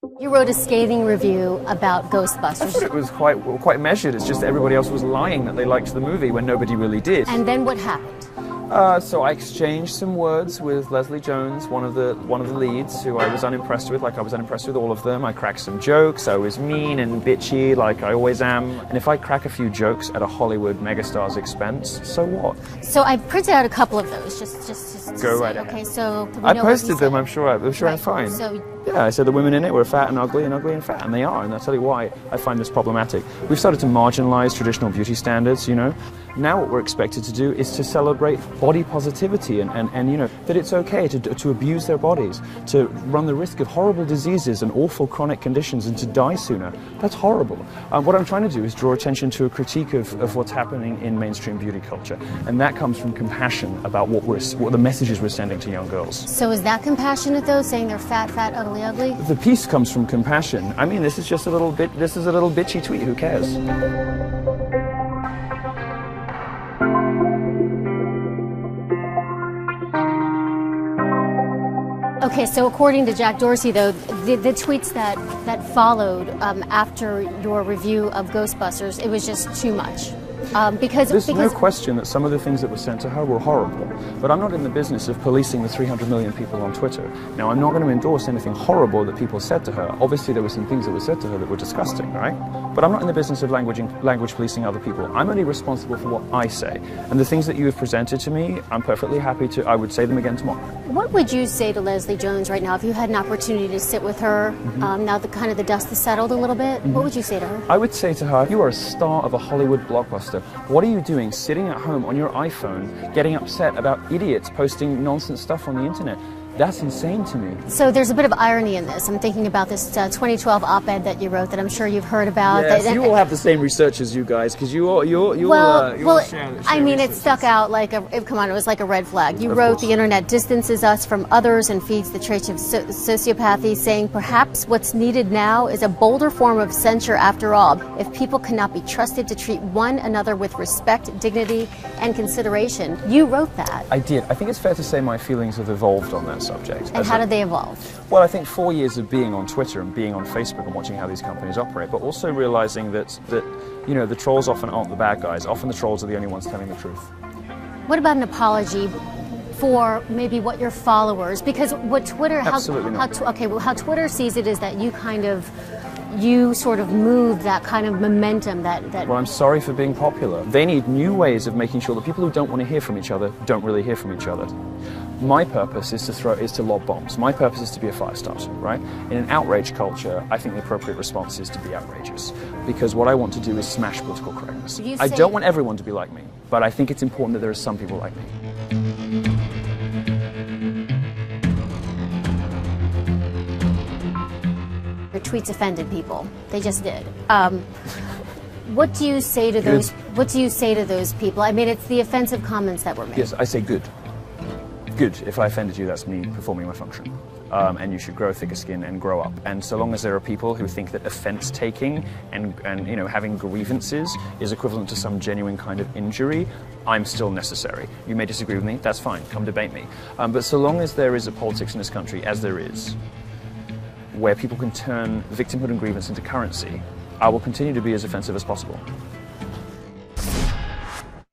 You wrote a scathing review about I Ghostbusters. thought it was quite measured. It's just that everybody else was lying that they liked the movie when nobody really did. And then what happened? So I exchanged some words with Leslie Jones, one of the leads, who I was unimpressed with. Like, I was unimpressed with all of them. I cracked some jokes. I was mean and bitchy, like I always am. And if I crack a few jokes at a Hollywood megastar's expense, so what? So I printed out a couple of those, just to Go see. right ahead. Okay, so I posted them. I'm sure I'm Right. fine. So Yeah, I said the women in it were fat and ugly and fat, and they are, and I'll tell you why I find this problematic. We've started to marginalize traditional beauty standards, you know. Now what we're expected to do is to celebrate body positivity and you know, that it's okay to abuse their bodies, to run the risk of horrible diseases and awful chronic conditions and to die sooner. That's horrible. What I'm trying to do is draw attention to a critique of what's happening in mainstream beauty culture, and that comes from compassion about what the messages we're sending to young girls. So is that compassionate though, saying they're fat, ugly? The piece comes from compassion. I mean, this is just a little bitchy tweet. Who cares? Okay, so according to Jack Dorsey, though, the tweets that followed after your review of Ghostbusters, it was just too much. There's no question that some of the things that were sent to her were horrible, but I'm not in the business of policing the 300 million people on Twitter. Now, I'm not going to endorse anything horrible that people said to her. Obviously, there were some things that were said to her that were disgusting, right? But I'm not in the business of language policing other people. I'm only responsible for what I say. And the things that you have presented to me, I'm perfectly happy to, I would say them again tomorrow. What would you say to Leslie Jones right now if you had an opportunity to sit with her, now that kind of the dust has settled a little bit? What would you say to her? I would say to her, you are a star of a Hollywood blockbuster. What are you doing sitting at home on your iPhone getting upset about idiots posting nonsense stuff on the internet? That's insane to me. So there's a bit of irony in this. I'm thinking about this 2012 op-ed that you wrote that I'm sure you've heard about. Yes, you all have the same research as you guys, because you all share I mean, it stuck out like come on, it was like a red flag. You wrote, the internet distances us from others and feeds the traits of sociopathy, saying perhaps what's needed now is a bolder form of censure after all. If people cannot be trusted to treat one another with respect, dignity, and consideration. You wrote that. I did. I think it's fair to say my feelings have evolved on that subject. And how did they evolve? Well, I think 4 years of being on Twitter and being on Facebook and watching how these companies operate, but also realizing that you know, the trolls often aren't the bad guys. Often the trolls are the only ones telling the truth. What about an apology for maybe what your followers, because what Twitter, how Twitter sees it is that you sort of move that kind of momentum that Well, I'm sorry for being popular. They need new ways of making sure that people who don't want to hear from each other don't really hear from each other. My purpose is to lob bombs. My purpose is to be a fire starter, right? In an outrage culture, I think the appropriate response is to be outrageous, because what I want to do is smash political correctness. I don't want everyone to be like me, but I think it's important that there are some people like me. Your tweets offended people. They just did. What do you say to those? What do you say to those people? I mean, it's the offensive comments that were made. Yes, I say good. Good. If I offended you, that's me performing my function. And you should grow thicker skin and grow up. And so long as there are people who think that offense taking and you know, having grievances is equivalent to some genuine kind of injury, I'm still necessary. You may disagree with me. That's fine. Come debate me. But so long as there is a politics in this country, as there is, where people can turn victimhood and grievance into currency, I will continue to be as offensive as possible.